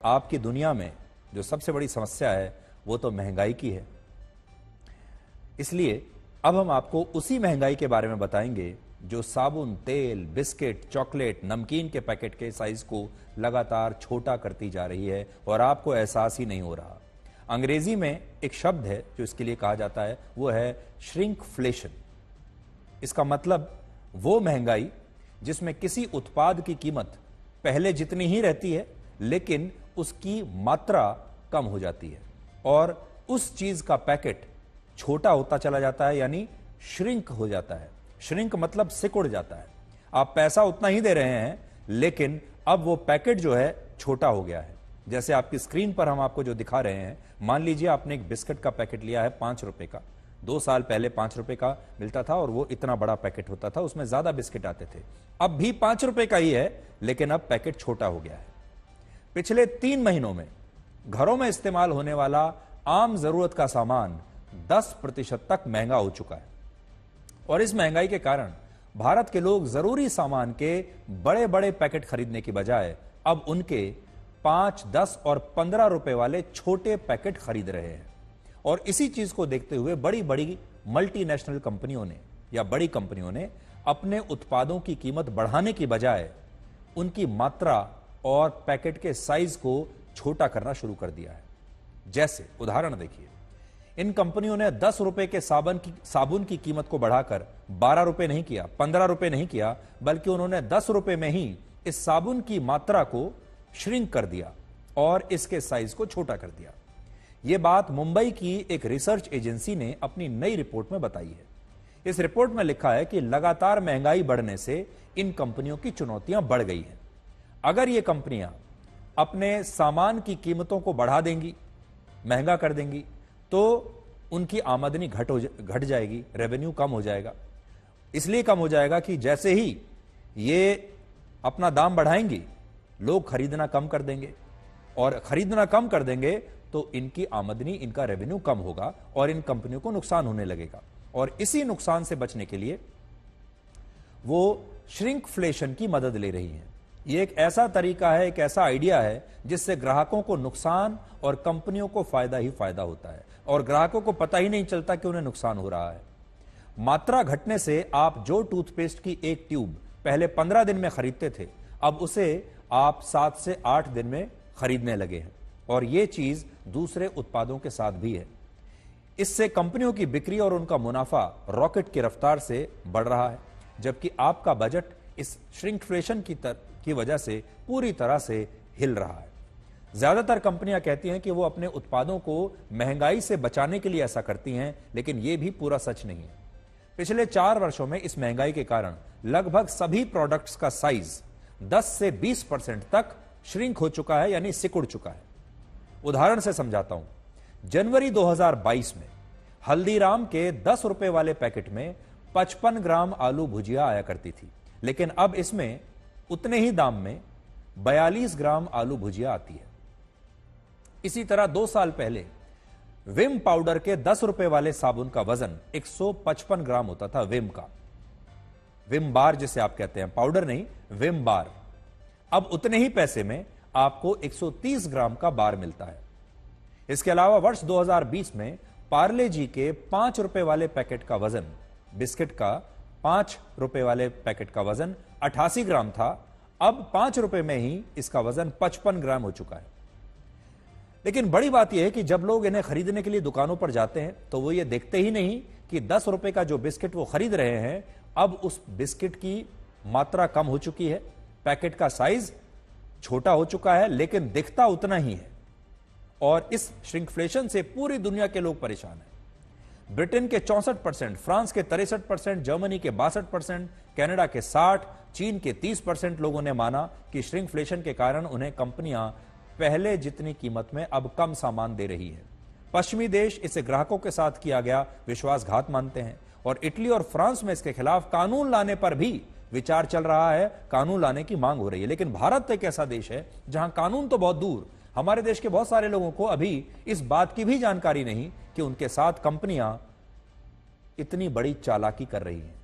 आपकी दुनिया में जो सबसे बड़ी समस्या है वो तो महंगाई की है। इसलिए अब हम आपको उसी महंगाई के बारे में बताएंगे जो साबुन, तेल, बिस्किट, चॉकलेट, नमकीन के पैकेट के साइज को लगातार छोटा करती जा रही है और आपको एहसास ही नहीं हो रहा। अंग्रेजी में एक शब्द है जो इसके लिए कहा जाता है, वो है श्रिंकफ्लेशन। इसका मतलब वो महंगाई जिसमें किसी उत्पाद की कीमत पहले जितनी ही रहती है लेकिन उसकी मात्रा कम हो जाती है और उस चीज का पैकेट छोटा होता चला जाता है, यानी श्रिंक हो जाता है। श्रिंक मतलब सिकुड़ जाता है। आप पैसा उतना ही दे रहे हैं लेकिन अब वो पैकेट जो है छोटा हो गया है। जैसे आपकी स्क्रीन पर हम आपको जो दिखा रहे हैं, मान लीजिए आपने एक बिस्किट का पैकेट लिया है 5 रुपए का। 2 साल पहले 5 रुपए का मिलता था और वो इतना बड़ा पैकेट होता था, उसमें ज्यादा बिस्किट आते थे। अब भी 5 रुपए का ही है लेकिन अब पैकेट छोटा हो गया है। पिछले 3 महीनों में घरों में इस्तेमाल होने वाला आम जरूरत का सामान 10% तक महंगा हो चुका है और इस महंगाई के कारण भारत के लोग जरूरी सामान के बड़े बड़े पैकेट खरीदने की बजाय अब उनके 5, 10 और 15 रुपए वाले छोटे पैकेट खरीद रहे हैं। और इसी चीज को देखते हुए बड़ी बड़ी मल्टीनेशनल कंपनियों ने या बड़ी कंपनियों ने अपने उत्पादों की कीमत बढ़ाने की बजाय उनकी मात्रा और पैकेट के साइज को छोटा करना शुरू कर दिया है। जैसे उदाहरण देखिए, इन कंपनियों ने 10 रुपए के साबुन की कीमत को बढ़ाकर 12 रुपए नहीं किया, 15 रुपए नहीं किया, बल्कि उन्होंने 10 रुपए में ही इस साबुन की मात्रा को श्रिंक कर दिया और इसके साइज को छोटा कर दिया। यह बात मुंबई की एक रिसर्च एजेंसी ने अपनी नई रिपोर्ट में बताई है। इस रिपोर्ट में लिखा है कि लगातार महंगाई बढ़ने से इन कंपनियों की चुनौतियां बढ़ गई हैं। अगर ये कंपनियां अपने सामान की कीमतों को बढ़ा देंगी, महंगा कर देंगी, तो उनकी आमदनी घट जाएगी, रेवेन्यू कम हो जाएगा। इसलिए कम हो जाएगा कि जैसे ही ये अपना दाम बढ़ाएंगी लोग खरीदना कम कर देंगे और खरीदना कम कर देंगे तो इनकी आमदनी, इनका रेवेन्यू कम होगा और इन कंपनियों को नुकसान होने लगेगा। और इसी नुकसान से बचने के लिए वो श्रिंकफ्लेशन की मदद ले रही हैं। यह एक ऐसा तरीका है, एक ऐसा आइडिया है जिससे ग्राहकों को नुकसान और कंपनियों को फायदा ही फायदा होता है और ग्राहकों को पता ही नहीं चलता कि उन्हें नुकसान हो रहा है। मात्रा घटने से आप जो टूथपेस्ट की एक ट्यूब पहले 15 दिन में खरीदते थे, अब उसे आप 7 से 8 दिन में खरीदने लगे हैं और यह चीज दूसरे उत्पादों के साथ भी है। इससे कंपनियों की बिक्री और उनका मुनाफा रॉकेट की रफ्तार से बढ़ रहा है, जबकि आपका बजट इस श्रिंकफ्लेशन की वजह से पूरी तरह से हिल रहा है। ज्यादातर कंपनियां कहती हैं कि वो अपने उत्पादों को महंगाई से बचाने के लिए ऐसा करती हैं, लेकिन यह भी पूरा सच नहीं है। पिछले 4 वर्षों में इस महंगाई के कारण लगभग सभी प्रोडक्ट्स का साइज 10 से 20% तक श्रिंक हो चुका है, यानी सिकुड़ चुका है। उदाहरण से समझाता हूं। जनवरी 2022 में हल्दीराम के 10 रुपए वाले पैकेट में 55 ग्राम आलू भुजिया आया करती थी, लेकिन अब इसमें उतने ही दाम में 42 ग्राम आलू भुजिया आती है। इसी तरह 2 साल पहले विम पाउडर के 10 रुपए वाले साबुन का वजन 155 ग्राम होता था। विम का, विम बार जिसे आप कहते हैं, पाउडर नहीं, विम बार। अब उतने ही पैसे में आपको 130 ग्राम का बार मिलता है। इसके अलावा वर्ष 2020 में पार्ले जी के 5 रुपए वाले पैकेट का वजन, बिस्किट का 5 रुपए वाले पैकेट का वजन 88 ग्राम था। अब 5 रुपए में ही इसका वजन 55 ग्राम हो चुका है। लेकिन बड़ी बात यह है कि जब लोग इन्हें खरीदने के लिए दुकानों पर जाते हैं तो वो ये देखते ही नहीं कि 10 रुपए का जो बिस्किट वो खरीद रहे हैं, अब उस बिस्किट की मात्रा कम हो चुकी है, पैकेट का साइज छोटा हो चुका है, लेकिन दिखता उतना ही है। और इस श्रिंकफ्लेशन से पूरी दुनिया के लोग परेशान हैं। ब्रिटेन के 64%, फ्रांस के 63%, जर्मनी के 62%, कनाडा के 60%, चीन के 30% लोगों ने माना कि श्रिंकफ्लेशन के कारण उन्हें कंपनियां पहले जितनी कीमत में अब कम सामान दे रही है। पश्चिमी देश इसे ग्राहकों के साथ किया गया विश्वासघात मानते हैं और इटली और फ्रांस में इसके खिलाफ कानून लाने पर भी विचार चल रहा है, कानून लाने की मांग हो रही है। लेकिन भारत एक ऐसा देश है जहां कानून तो बहुत दूर, हमारे देश के बहुत सारे लोगों को अभी इस बात की भी जानकारी नहीं कि उनके साथ कंपनियां इतनी बड़ी चालाकी कर रही हैं।